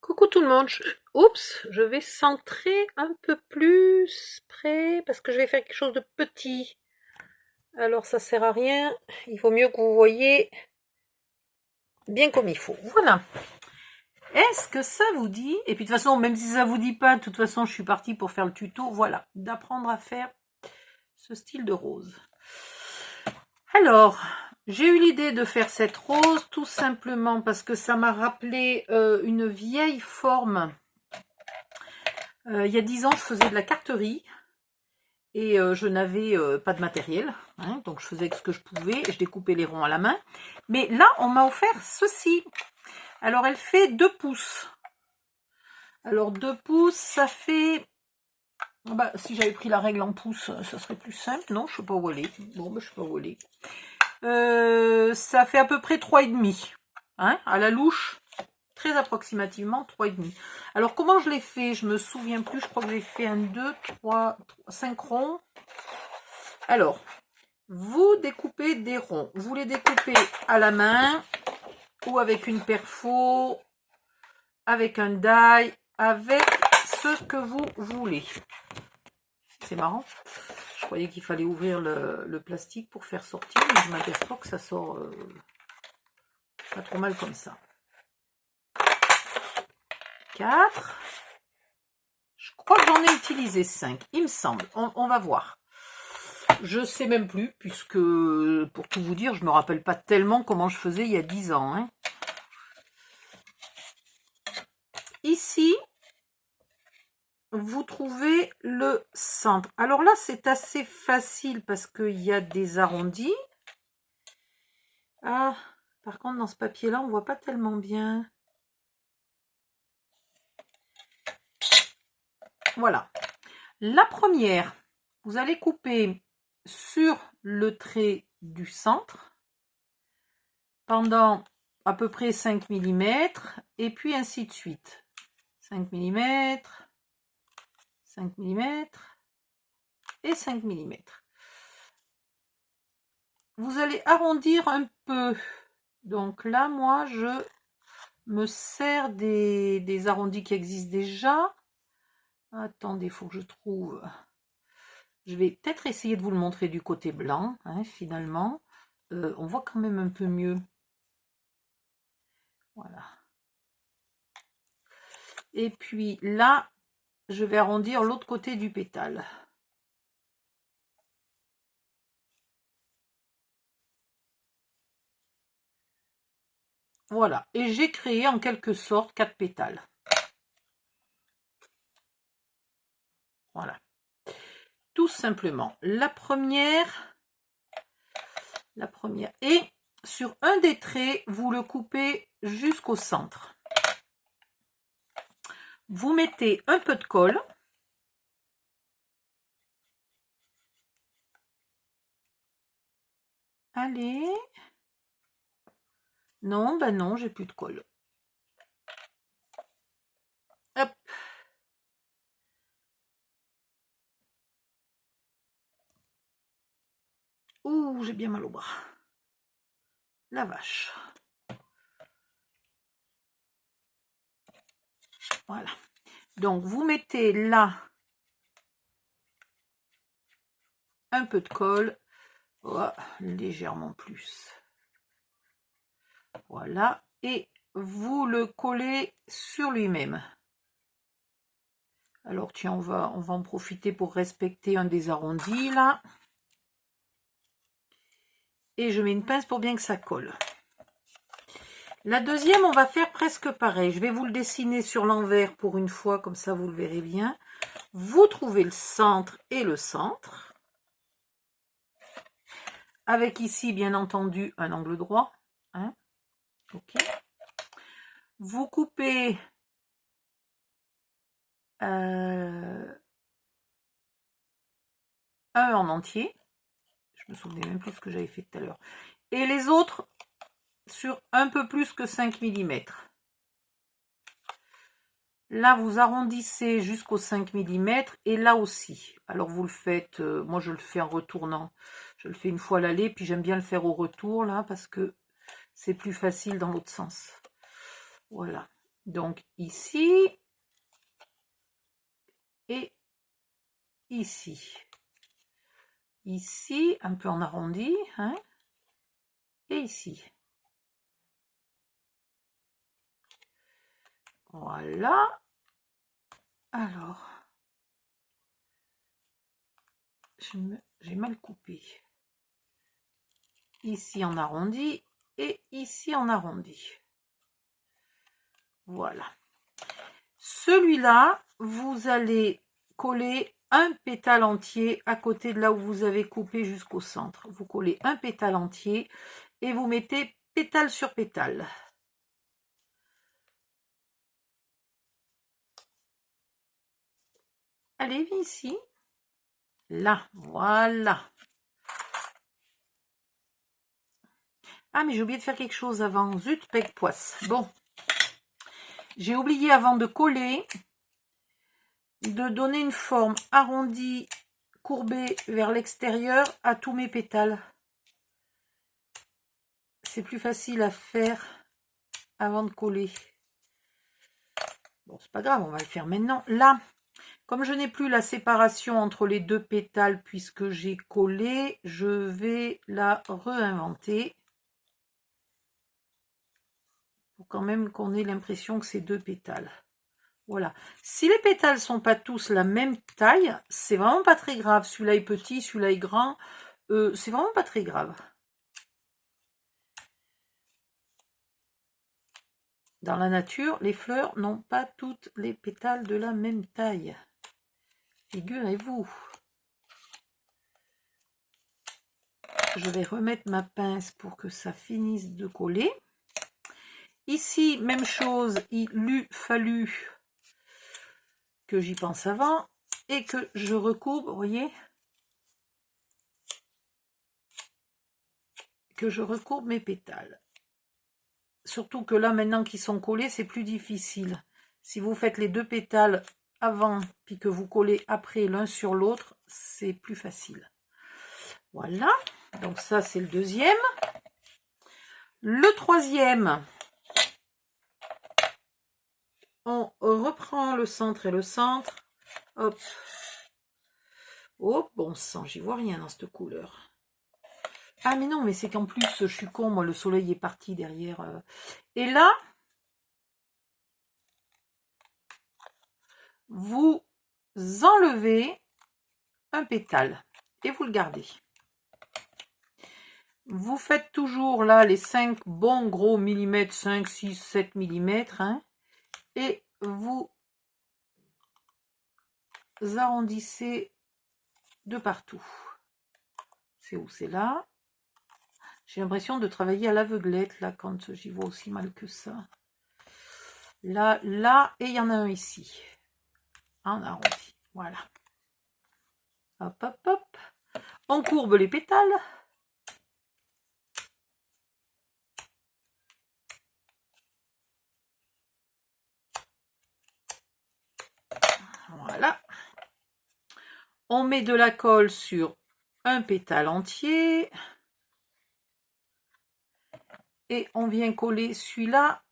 Coucou tout le monde. Oups, je vais centrer un peu plus près parce que je vais faire quelque chose de petit. Alors ça sert à rien. Il vaut mieux que vous voyez bien comme il faut. Voilà. Est-ce que ça vous dit, et puis de toute façon, même si ça vous dit pas, de toute façon, je suis partie pour faire le tuto, voilà, d'apprendre à faire ce style de rose. Alors, j'ai eu l'idée de faire cette rose tout simplement parce que ça m'a rappelé une vieille forme. Il y a 10 ans, je faisais de la carterie et je n'avais pas de matériel, hein, donc je faisais ce que je pouvais, je découpais les ronds à la main. Mais là, on m'a offert ceci. Alors, elle fait 2 pouces. Alors, 2 pouces, ça fait... Bah, si j'avais pris la règle en pouces, ça serait plus simple. Non, je ne sais pas où elle est. Bon, bah, je ne sais pas où elle est. Ça fait à peu près 3,5. Hein, à la louche, très approximativement 3,5. Alors, comment je l'ai fait? Je me souviens plus. Je crois que j'ai fait 1, 2, 3, 5 ronds. Alors, vous découpez des ronds. Vous les découpez à la main ou avec une perfo, avec un die, avec ce que vous voulez. C'est marrant. Je croyais qu'il fallait ouvrir le plastique pour faire sortir, mais je m'aperçois que ça sort pas trop mal comme ça. 4. Je crois que j'en ai utilisé 5, il me semble. On va voir. Je sais même plus, puisque, pour tout vous dire, je me rappelle pas tellement comment je faisais il y a 10 ans. Hein. Ici, vous trouvez le centre. Alors là, c'est assez facile parce qu'il y a des arrondis. Ah, par contre, dans ce papier-là, on voit pas tellement bien. Voilà. La première, vous allez couper sur le trait du centre pendant à peu près 5 mm et puis ainsi de suite. 5 mm, 5 mm et 5 mm. Vous allez arrondir un peu. Donc là, moi, je me sers des arrondis qui existent déjà. Attendez, il faut que je trouve... Je vais peut-être essayer de vous le montrer du côté blanc, hein, finalement. On voit quand même un peu mieux. Voilà. Et puis là, je vais arrondir l'autre côté du pétale. Voilà. Et j'ai créé en quelque sorte 4 pétales. Voilà. Tout simplement. La première. Et sur un des traits, vous le coupez jusqu'au centre. Vous mettez un peu de colle. Allez. Non, ben non, j'ai plus de colle. Hop. Ouh, j'ai bien mal au bras. La vache. Voilà. Donc, vous mettez là un peu de colle. Oh, légèrement plus. Voilà. Et vous le collez sur lui-même. Alors, tiens, on va en profiter pour respecter un des arrondis, là. Et je mets une pince pour bien que ça colle. La deuxième, on va faire presque pareil. Je vais vous le dessiner sur l'envers pour une fois, comme ça vous le verrez bien. Vous trouvez le centre et le centre. Avec ici, bien entendu, un angle droit. Hein, ok. Vous coupez un en entier. Je me souvenais même plus ce que j'avais fait tout à l'heure. Et les autres sur un peu plus que 5 mm. Là, vous arrondissez jusqu'aux 5 mm et là aussi. Alors, vous le faites, moi je le fais en retournant. Je le fais une fois à l'aller, puis j'aime bien le faire au retour, là, parce que c'est plus facile dans l'autre sens. Voilà. Donc ici et ici. Ici, un peu en arrondi, hein, et ici. Voilà. Alors, j'ai mal coupé. Ici en arrondi et ici en arrondi. Voilà. Celui-là, vous allez coller un pétale entier à côté de là où vous avez coupé jusqu'au centre. Vous collez un pétale entier et vous mettez pétale sur pétale. Allez, viens ici. Là, voilà. Ah, mais j'ai oublié de faire quelque chose avant. Zut, pec poisse. Bon. J'ai oublié avant de coller, de donner une forme arrondie, courbée vers l'extérieur à tous mes pétales. C'est plus facile à faire avant de coller. Bon, c'est pas grave, on va le faire maintenant. Là, comme je n'ai plus la séparation entre les deux pétales puisque j'ai collé, je vais la réinventer. Pour quand même qu'on ait l'impression que c'est deux pétales. Voilà. Si les pétales sont pas tous la même taille, c'est vraiment pas très grave. Celui-là est petit, celui-là est grand. C'est vraiment pas très grave. Dans la nature, les fleurs n'ont pas toutes les pétales de la même taille. Figurez-vous. Je vais remettre ma pince pour que ça finisse de coller. Ici, même chose, il eût fallu que j'y pense avant et que je recourbe, vous voyez, que je recourbe mes pétales. Surtout que là, maintenant qu'ils sont collés, c'est plus difficile. Si vous faites les deux pétales avant, puis que vous collez après l'un sur l'autre, c'est plus facile. Voilà, donc ça c'est le deuxième. Le troisième, on reprend le centre et le centre. Hop. Oh, bon sang, j'y vois rien dans cette couleur. Ah mais non, mais c'est qu'en plus, je suis con, moi le soleil est parti derrière. Et là, vous enlevez un pétale et vous le gardez. Vous faites toujours là les 5 bons gros millimètres, 5, 6, 7 millimètres, hein, et vous arrondissez de partout. C'est où? C'est là. J'ai l'impression de travailler à l'aveuglette là quand j'y vois aussi mal que ça. Là, là, et il y en a un ici. En arrondi. Voilà. Hop, hop, hop. On courbe les pétales. Voilà. On met de la colle sur un pétale entier. Et on vient coller celui-là.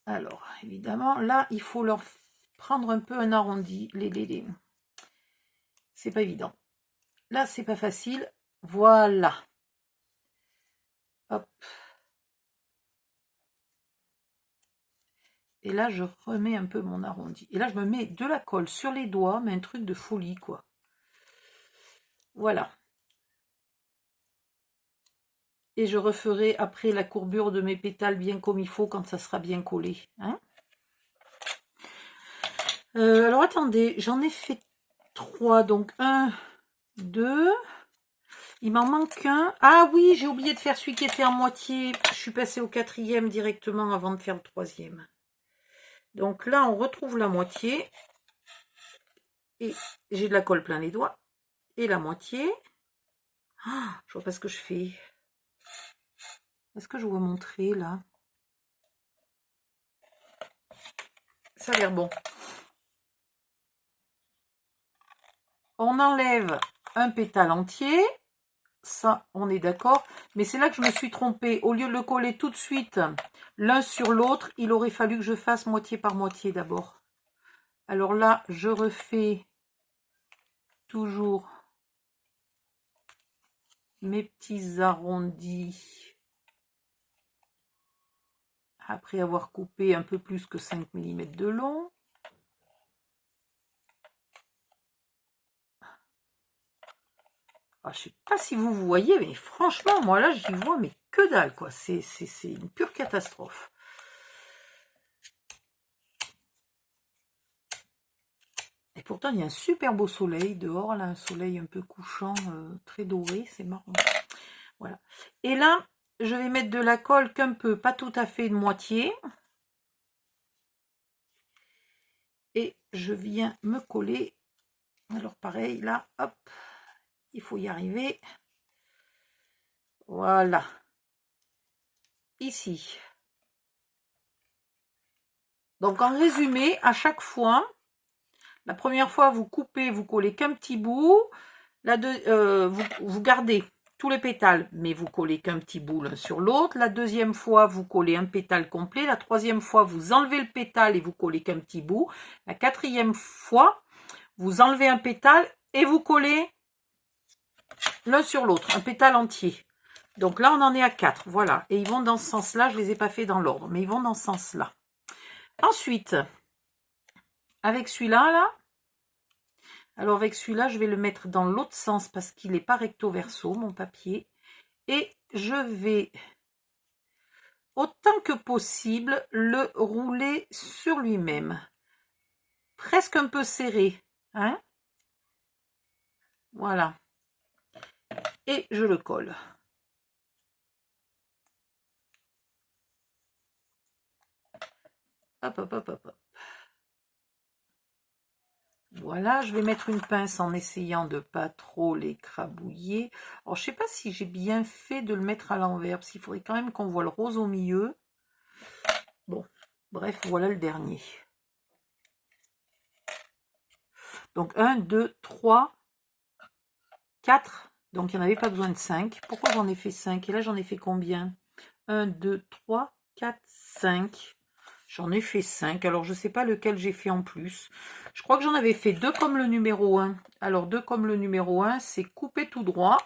Alors, évidemment, là, il faut leur prendre un peu un arrondi. C'est pas évident. Là, c'est pas facile. Voilà. Hop. Et là, je remets un peu mon arrondi. Et là, je me mets de la colle sur les doigts, mais un truc de folie, quoi. Voilà. Et je referai après la courbure de mes pétales bien comme il faut quand ça sera bien collé. Hein, alors, attendez, j'en ai fait 3. Donc, 1, 2... Il m'en manque un. Ah oui, j'ai oublié de faire celui qui était en moitié. Je suis passée au 4e directement avant de faire le 3e. Donc là, on retrouve la moitié. Et j'ai de la colle plein les doigts. Et la moitié. Ah, je vois pas ce que je fais. Est-ce que je vous montrer là? Ça a l'air bon. On enlève un pétale entier. ça, on est d'accord. Mais c'est là que je me suis trompée. Au lieu de le coller tout de suite l'un sur l'autre, il aurait fallu que je fasse moitié par moitié d'abord. Alors là, je refais toujours mes petits arrondis après avoir coupé un peu plus que 5 mm de long. Ah, je ne sais pas si vous voyez, mais franchement, moi là, j'y vois, mais que dalle, quoi. C'est une pure catastrophe. Et pourtant, il y a un super beau soleil dehors, là, un soleil un peu couchant, très doré, c'est marrant. Voilà. Et là, je vais mettre de la colle qu'un peu, pas tout à fait de moitié. Et je viens me coller. Alors pareil, là, hop, il faut y arriver. Voilà. Ici. Donc en résumé, à chaque fois, la première fois vous coupez, vous collez qu'un petit bout. Vous gardez tous les pétales, mais vous collez qu'un petit bout l'un sur l'autre. La deuxième fois, vous collez un pétale complet. La troisième fois, vous enlevez le pétale et vous collez qu'un petit bout. La quatrième fois, vous enlevez un pétale et vous collez l'un sur l'autre, un pétale entier. Donc là, on en est à 4, voilà. Et ils vont dans ce sens-là, je ne les ai pas fait dans l'ordre, mais ils vont dans ce sens-là. Ensuite, avec celui-là, là, alors avec celui-là, je vais le mettre dans l'autre sens parce qu'il n'est pas recto verso, mon papier. Et je vais, autant que possible, le rouler sur lui-même. Presque un peu serré, hein. Voilà. Et je le colle. Hop, hop, hop, hop, hop. Voilà, je vais mettre une pince en essayant de pas trop l'écrabouiller. Alors, je sais pas si j'ai bien fait de le mettre à l'envers, parce qu'il faudrait quand même qu'on voit le rose au milieu. Bon, bref, voilà le dernier. Donc, 1, 2, 3, 4. Donc, il n'y en avait pas besoin de 5. Pourquoi j'en ai fait 5? Et là, j'en ai fait combien? 1, 2, 3, 4, 5. J'en ai fait 5. Alors, je ne sais pas lequel j'ai fait en plus. Je crois que j'en avais fait 2 comme le numéro 1. Alors, 2 comme le numéro 1, c'est couper tout droit.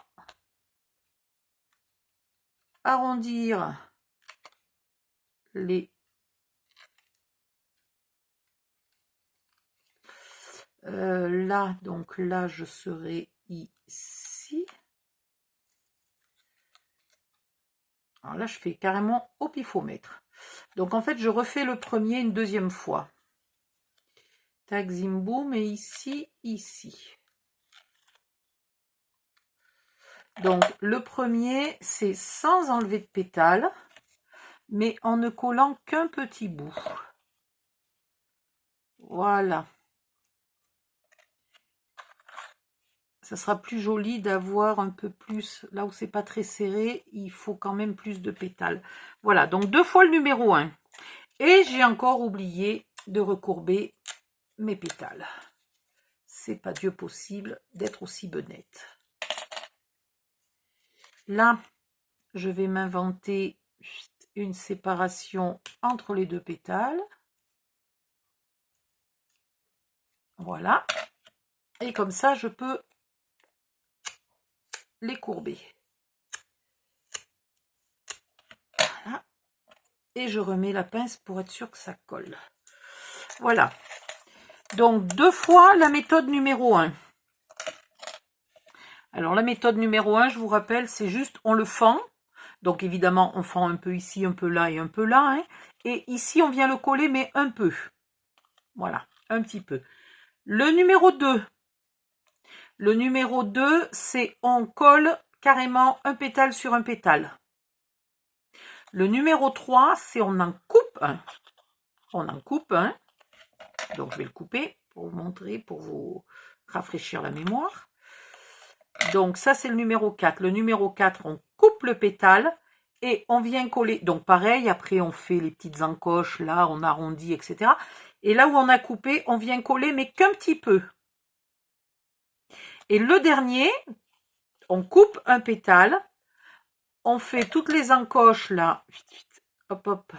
Arrondir les là, donc là, je serai ici. Alors là, je fais carrément au pifomètre. Donc, en fait, je refais le premier une deuxième fois. Tac, zim, boum, et ici, ici. Donc, le premier, c'est sans enlever de pétales, mais en ne collant qu'un petit bout. Voilà. Ça sera plus joli d'avoir un peu plus, là où c'est pas très serré, il faut quand même plus de pétales. Voilà, donc 2 fois le numéro 1. Et j'ai encore oublié de recourber mes pétales. C'est pas Dieu possible d'être aussi benette. Là, je vais m'inventer une séparation entre les 2 pétales. Voilà. Et comme ça, je peux les courber. Voilà. Et je remets la pince pour être sûr que ça colle. Voilà. Donc, 2 fois la méthode numéro 1. Alors, la méthode numéro 1, je vous rappelle, c'est juste, on le fend. Donc, évidemment, on fend un peu ici, un peu là et un peu là. Hein. Et ici, on vient le coller, mais un peu. Voilà, un petit peu. Le numéro 2. Le numéro 2, c'est on colle carrément un pétale sur un pétale. Le numéro 3, c'est on en coupe un. On en coupe un. Donc, je vais le couper pour vous montrer, pour vous rafraîchir la mémoire. Donc, ça, c'est le numéro 4. Le numéro 4, on coupe le pétale et on vient coller. Donc, pareil, après, on fait les petites encoches, là, on arrondit, etc. Et là où on a coupé, on vient coller, mais qu'un petit peu. Et le dernier, on coupe un pétale, on fait toutes les encoches là, hop hop,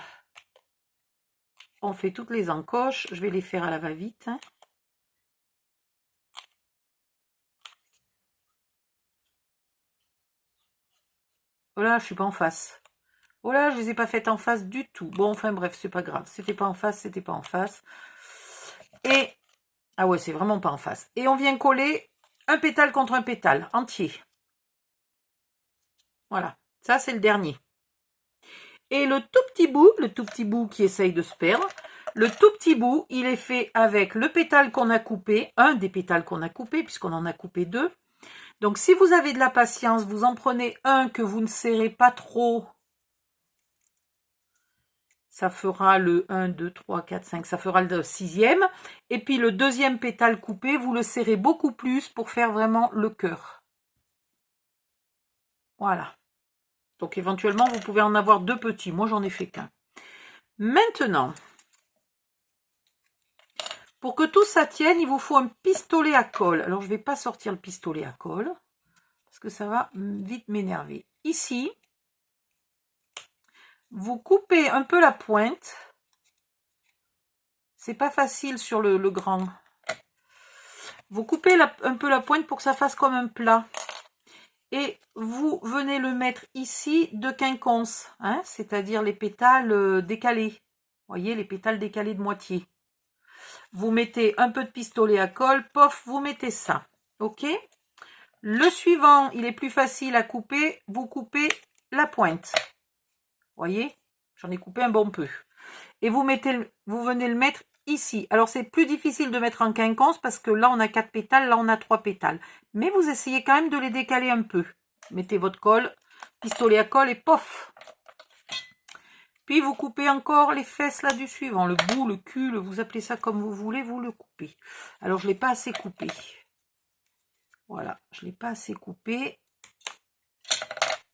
on fait toutes les encoches, je vais les faire à la va-vite, hein. Voilà, je suis pas en face. Oh là, je les ai pas faites en face du tout. Bon, enfin bref, c'est pas grave. C'était pas en face, c'était pas en face. Et, ah ouais, c'est vraiment pas en face. Et on vient coller un pétale contre un pétale, entier. Voilà, ça c'est le dernier. Et le tout petit bout qui essaye de se perdre, le tout petit bout, il est fait avec le pétale qu'on a coupé, un des pétales qu'on a coupé, puisqu'on en a coupé 2. Donc si vous avez de la patience, vous en prenez un que vous ne serrez pas trop. Ça fera le 1, 2, 3, 4, 5, ça fera le 6e. Et puis le deuxième pétale coupé, vous le serrez beaucoup plus pour faire vraiment le cœur. Voilà. Donc éventuellement, vous pouvez en avoir 2 petits. Moi, j'en ai fait qu'un. Maintenant, pour que tout ça tienne, il vous faut un pistolet à colle. Alors, je ne vais pas sortir le pistolet à colle, parce que ça va vite m'énerver. Ici, vous coupez un peu la pointe. C'est pas facile sur le grand. Vous coupez un peu la pointe pour que ça fasse comme un plat. Et vous venez le mettre ici de quinconce, hein, c'est-à-dire les pétales décalés. Vous voyez, les pétales décalés de moitié. Vous mettez un peu de pistolet à colle, pof, vous mettez ça. Ok? Le suivant, il est plus facile à couper. Vous coupez la pointe. Vous voyez? J'en ai coupé un bon peu. Et vous venez le mettre ici. Alors, c'est plus difficile de mettre en quinconce parce que là, on a 4 pétales, là, on a 3 pétales. Mais vous essayez quand même de les décaler un peu. Mettez votre colle, pistolet à colle et pof. Puis, vous coupez encore les fesses là du suivant. Le bout, le cul, vous appelez ça comme vous voulez, vous le coupez. Alors, je ne l'ai pas assez coupé. Voilà, je ne l'ai pas assez coupé.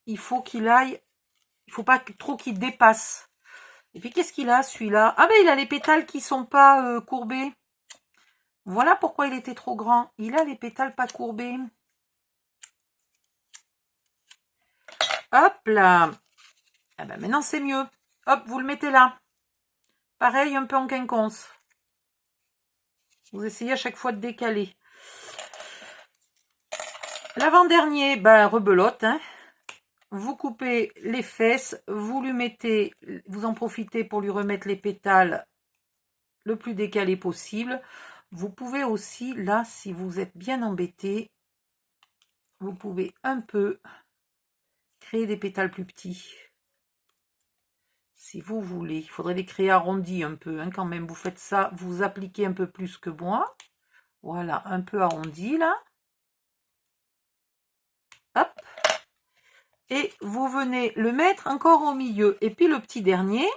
Il faut qu'il aille, il ne faut pas trop qu'il dépasse. Et puis, qu'est-ce qu'il a, celui-là? Ah ben, il a les pétales qui ne sont pas courbés. Voilà pourquoi il était trop grand. Il a les pétales pas courbés. Hop là. Ah ben, maintenant, c'est mieux. Hop, vous le mettez là. Pareil, un peu en quinconce. Vous essayez à chaque fois de décaler. L'avant-dernier, ben, rebelote, hein. Vous coupez les fesses, vous lui mettez, vous en profitez pour lui remettre les pétales le plus décalé possible. Vous pouvez aussi, là, si vous êtes bien embêté, vous pouvez un peu créer des pétales plus petits. Si vous voulez, il faudrait les créer arrondis un peu, hein, quand même. Vous faites ça, vous appliquez un peu plus que moi. Voilà, un peu arrondi, là. Hop. Et vous venez le mettre encore au milieu. Et puis le petit dernier,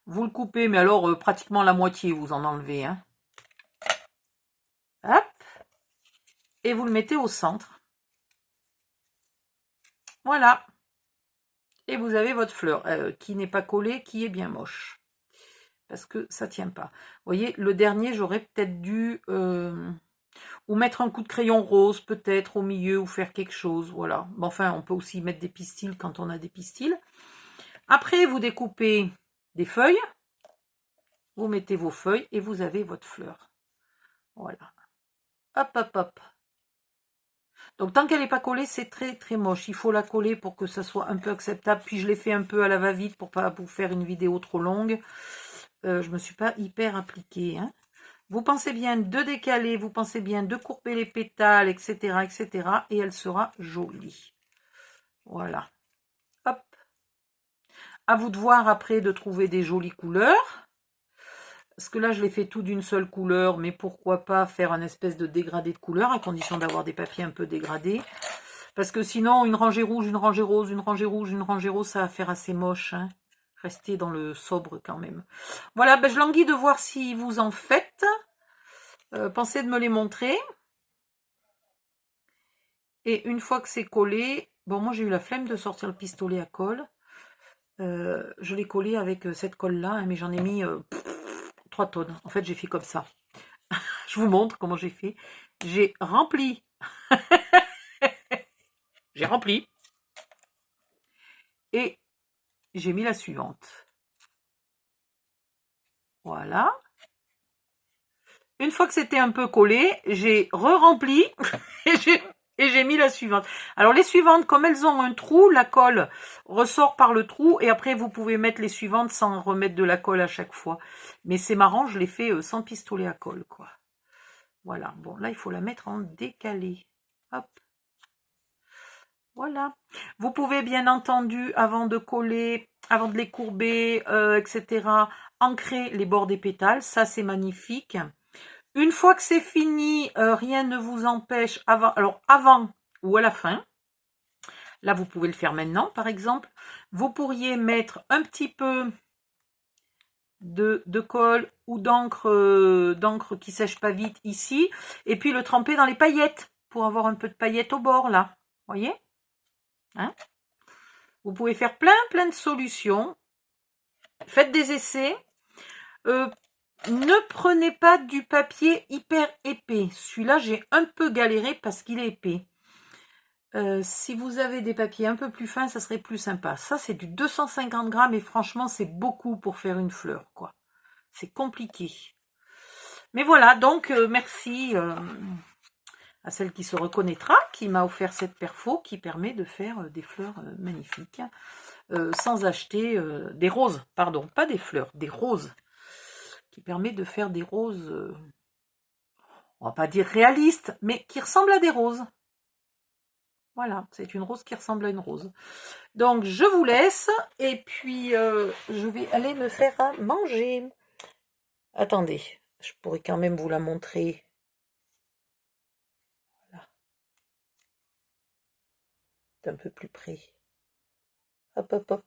vous le coupez, mais alors pratiquement la moitié, vous en enlevez. Hein. Hop. Et vous le mettez au centre. Voilà. Et vous avez votre fleur qui n'est pas collée, qui est bien moche. Parce que ça ne tient pas. Vous voyez, le dernier, j'aurais peut-être dû... ou mettre un coup de crayon rose peut-être au milieu, ou faire quelque chose, voilà. Bon, enfin, on peut aussi mettre des pistils quand on a des pistils. Après, vous découpez des feuilles. Vous mettez vos feuilles et vous avez votre fleur. Voilà. Hop, hop, hop. Donc, tant qu'elle n'est pas collée, c'est très, très moche. Il faut la coller pour que ça soit un peu acceptable. Puis, je l'ai fait un peu à la va-vite pour pas vous faire une vidéo trop longue. Je ne me suis pas hyper appliquée, hein. Vous pensez bien de décaler, vous pensez bien de courber les pétales, etc., etc. Et elle sera jolie. Voilà. Hop. À vous de voir après de trouver des jolies couleurs. Parce que là, je l'ai fait tout d'une seule couleur, mais pourquoi pas faire un espèce de dégradé de couleur, à condition d'avoir des papiers un peu dégradés. Parce que sinon, une rangée rouge, une rangée rose, une rangée rouge, une rangée rose, ça va faire assez moche, hein. Restez dans le sobre quand même. Voilà, ben, je languis de voir si vous en faites. Pensez de me les montrer. Et une fois que c'est collé, bon, moi j'ai eu la flemme de sortir le pistolet à colle. Je l'ai collé avec cette colle-là, hein, mais j'en ai mis 3 tonnes. En fait, j'ai fait comme ça. Je vous montre comment j'ai fait. J'ai rempli j'ai rempli. Et j'ai mis la suivante. Voilà. Une fois que c'était un peu collé, j'ai re-rempli et j'ai mis la suivante. Alors les suivantes, comme elles ont un trou, la colle ressort par le trou et après vous pouvez mettre les suivantes sans remettre de la colle à chaque fois. Mais c'est marrant, je l'ai fait sans pistolet à colle, quoi. Voilà. Bon, là il faut la mettre en décalé. Hop. Voilà. Vous pouvez bien entendu, avant de coller, avant de les courber, etc., ancrer les bords des pétales. Ça, c'est magnifique. Une fois que c'est fini, rien ne vous empêche, avant ou à la fin, là vous pouvez le faire maintenant par exemple, vous pourriez mettre un petit peu de colle ou d'encre qui sèche pas vite ici, et puis le tremper dans les paillettes, pour avoir un peu de paillettes au bord là, voyez, hein? Vous pouvez faire plein de solutions, faites des essais, ne prenez pas du papier hyper épais. Celui-là, j'ai un peu galéré parce qu'il est épais. Si vous avez des papiers un peu plus fins, ça serait plus sympa. Ça, c'est du 250 grammes et franchement, c'est beaucoup pour faire une fleur, quoi. C'est compliqué. Mais voilà, donc merci à celle qui se reconnaîtra, qui m'a offert cette perfo qui permet de faire des fleurs magnifiques. Sans acheter des roses, pardon, pas des fleurs, des roses. Qui permet de faire des roses, on va pas dire réalistes, mais qui ressemblent à des roses. Voilà, c'est une rose qui ressemble à une rose. Donc je vous laisse, et puis je vais aller me faire à manger. Attendez, je pourrais quand même vous la montrer. Voilà. Un peu plus près. Hop, hop, hop.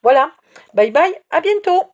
Voilà, bye bye, à bientôt.